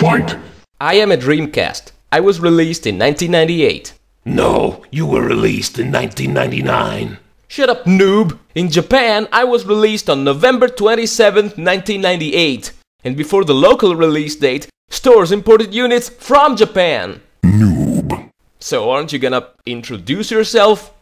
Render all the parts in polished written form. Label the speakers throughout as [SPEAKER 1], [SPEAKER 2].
[SPEAKER 1] Fight!
[SPEAKER 2] I am a Dreamcast. I was released in 1998.
[SPEAKER 3] No, you were released in 1999.
[SPEAKER 2] Shut up, noob! In Japan, I was released on November 27th, 1998. And before the local release date, stores imported units from Japan.
[SPEAKER 1] Noob.
[SPEAKER 2] So aren't you gonna introduce yourself?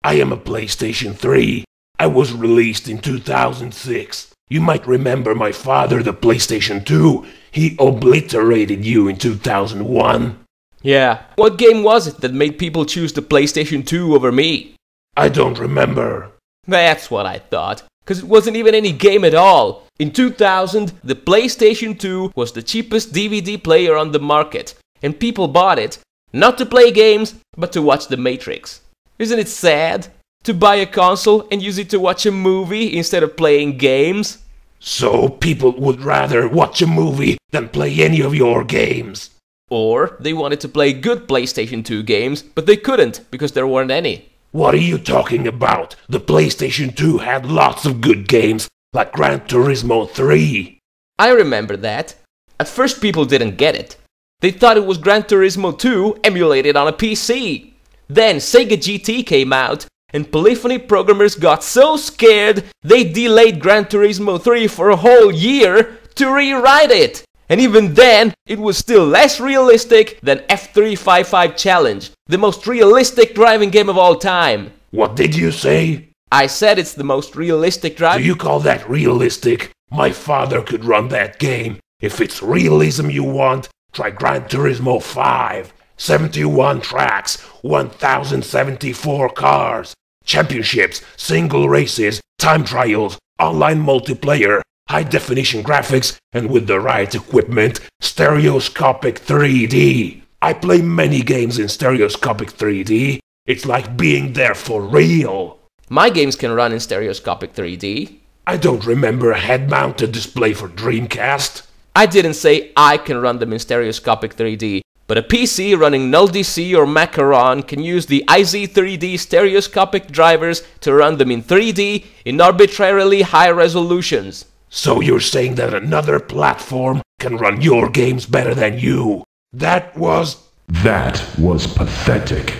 [SPEAKER 3] I am a PlayStation 3. I was released in 2006. You might remember my father, the PlayStation 2. He obliterated you in 2001.
[SPEAKER 2] Yeah. What game was it that made people choose the PlayStation 2 over me?
[SPEAKER 3] I don't remember.
[SPEAKER 2] That's what I thought. Cause it wasn't even any game at all. In 2000, the PlayStation 2 was the cheapest DVD player on the market. And people bought it, not to play games, but to watch The Matrix. Isn't it sad? To buy a console and use it to watch a movie instead of playing games?
[SPEAKER 3] So people would rather watch a movie than play any of your games.
[SPEAKER 2] Or they wanted to play good PlayStation 2 games, but they couldn't because there weren't any.
[SPEAKER 3] What are you talking about? The PlayStation 2 had lots of good games, like Gran Turismo 3.
[SPEAKER 2] I remember that. At first people didn't get it. They thought it was Gran Turismo 2 emulated on a PC. Then Sega GT came out, and Polyphony programmers got so scared they delayed Gran Turismo 3 for a whole year to rewrite it. And even then, it was still less realistic than F355 Challenge, the most realistic driving game of all time.
[SPEAKER 3] What did you say?
[SPEAKER 2] I said it's the most realistic
[SPEAKER 3] Do
[SPEAKER 2] driving...
[SPEAKER 3] you call that realistic? My father could run that game. If it's realism you want, try Gran Turismo 5. 71 tracks, 1074 cars, championships, single races, time trials, online multiplayer, high-definition graphics, and with the right equipment, stereoscopic 3D. I play many games in stereoscopic 3D. It's like being there for real.
[SPEAKER 2] My games can run in stereoscopic 3D.
[SPEAKER 3] I don't remember a head-mounted display for Dreamcast.
[SPEAKER 2] I didn't say I can run them in stereoscopic 3D, but a PC running NullDC or Macaron can use the IZ3D stereoscopic drivers to run them in 3D in arbitrarily high resolutions.
[SPEAKER 3] So you're saying that another platform can run your games better than you? That was
[SPEAKER 1] pathetic.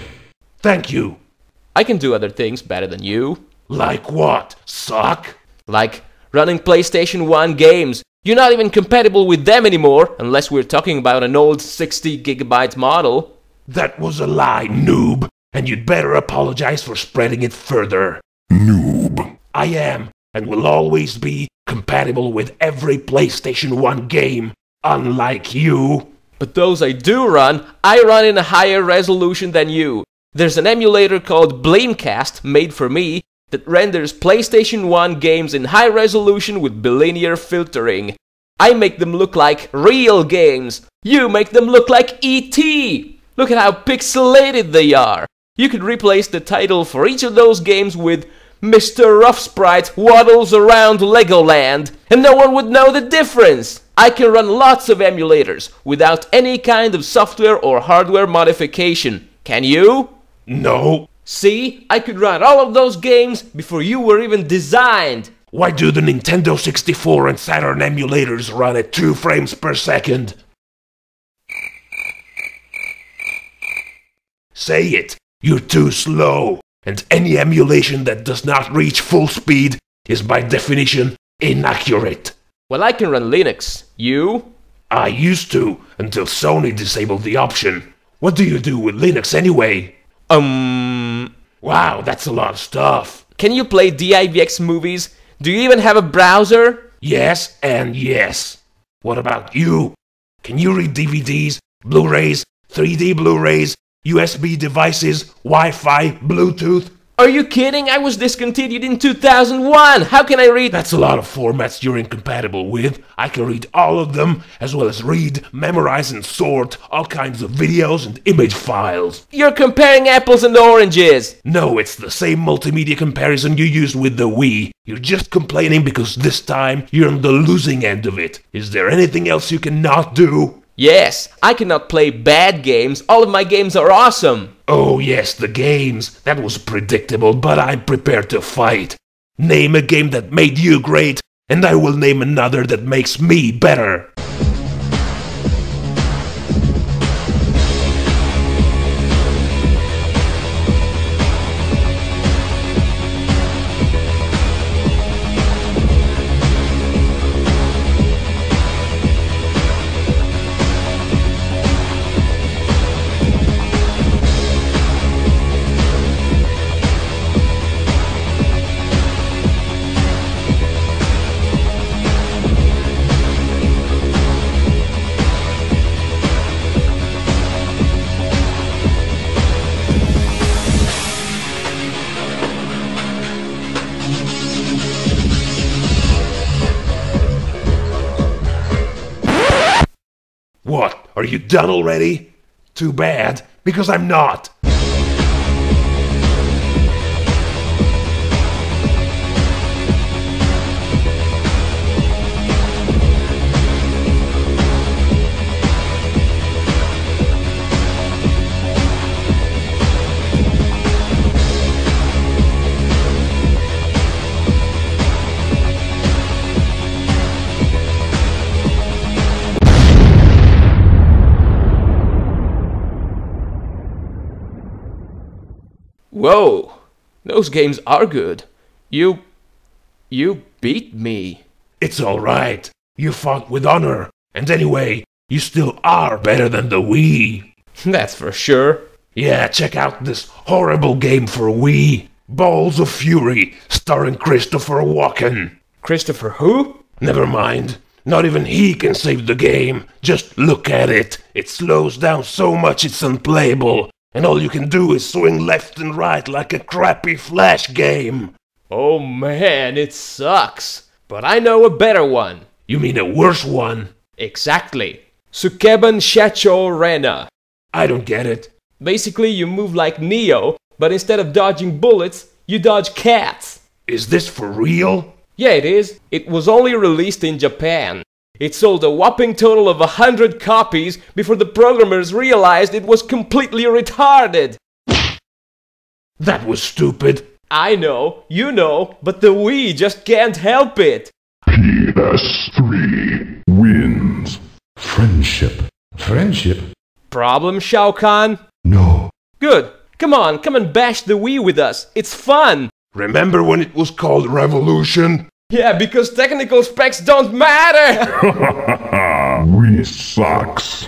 [SPEAKER 3] Thank you.
[SPEAKER 2] I can do other things better than you.
[SPEAKER 3] Like what? Suck?
[SPEAKER 2] Like running PlayStation 1 games. You're not even compatible with them anymore, unless we're talking about an old 60GB model.
[SPEAKER 3] That was a lie, noob, and you'd better apologize for spreading it further.
[SPEAKER 1] Noob.
[SPEAKER 3] I am, and will always be, compatible with every PlayStation 1 game, unlike you.
[SPEAKER 2] But those I do run, I run in a higher resolution than you. There's an emulator called Dreamcast made for me that renders PlayStation 1 games in high resolution with bilinear filtering. I make them look like real games. You make them look like E.T. Look at how pixelated they are. You could replace the title for each of those games with Mr. Rough Sprite waddles around Legoland, and no one would know the difference. I can run lots of emulators without any kind of software or hardware modification. Can you?
[SPEAKER 3] No.
[SPEAKER 2] See, I could run all of those games before you were even designed.
[SPEAKER 3] Why do the Nintendo 64 and Saturn emulators run at 2 frames per second? Say it. You're too slow. And any emulation that does not reach full speed is by definition inaccurate.
[SPEAKER 2] Well, I can run Linux. You?
[SPEAKER 3] I used to, until Sony disabled the option. What do you do with Linux anyway?
[SPEAKER 2] Wow,
[SPEAKER 3] that's a lot of stuff.
[SPEAKER 2] Can you play DivX movies? Do you even have a browser?
[SPEAKER 3] Yes and yes. What about you? Can you read DVDs, Blu-rays, 3D Blu-rays, USB devices, Wi-Fi, Bluetooth?
[SPEAKER 2] Are you kidding? I was discontinued in 2001. How can I read?
[SPEAKER 3] That's a lot of formats you're incompatible with. I can read all of them, as well as read, memorize, and sort all kinds of videos and image files.
[SPEAKER 2] You're comparing apples and oranges.
[SPEAKER 3] No, it's the same multimedia comparison you used with the Wii. You're just complaining because this time you're on the losing end of it. Is there anything else you cannot do?
[SPEAKER 2] Yes, I cannot play bad games. All of my games are awesome.
[SPEAKER 3] Oh yes, the games. That was predictable, but I'm prepared to fight. Name a game that made you great, and I will name another that makes me better. What, are you done already? Too bad, because I'm not.
[SPEAKER 2] Whoa, those games are good. You beat me.
[SPEAKER 3] It's alright. You fought with honor. And anyway, you still are better than the Wii.
[SPEAKER 2] That's for sure.
[SPEAKER 3] Yeah, check out this horrible game for Wii. Balls of Fury, starring Christopher Walken.
[SPEAKER 2] Christopher who?
[SPEAKER 3] Never mind. Not even he can save the game. Just look at it. It slows down so much it's unplayable. And all you can do is swing left and right like a crappy Flash game.
[SPEAKER 2] Oh man, it sucks. But I know a better one.
[SPEAKER 3] You mean a worse one?
[SPEAKER 2] Exactly. Sukeban Shacho Rena.
[SPEAKER 3] I don't get it.
[SPEAKER 2] Basically, you move like Neo, but instead of dodging bullets, you dodge cats.
[SPEAKER 3] Is this for real?
[SPEAKER 2] Yeah, it is. It was only released in Japan. It sold a whopping total of 100 copies before the programmers realized it was completely retarded.
[SPEAKER 3] That was stupid.
[SPEAKER 2] I know, you know, but the Wii just can't help it.
[SPEAKER 1] PS3 wins.
[SPEAKER 4] Friendship. Friendship?
[SPEAKER 2] Problem, Shao Kahn?
[SPEAKER 4] No.
[SPEAKER 2] Good. Come on, come and bash the Wii with us. It's fun.
[SPEAKER 3] Remember when it was called Revolution?
[SPEAKER 2] Yeah, because technical specs don't matter.
[SPEAKER 1] Wii sucks.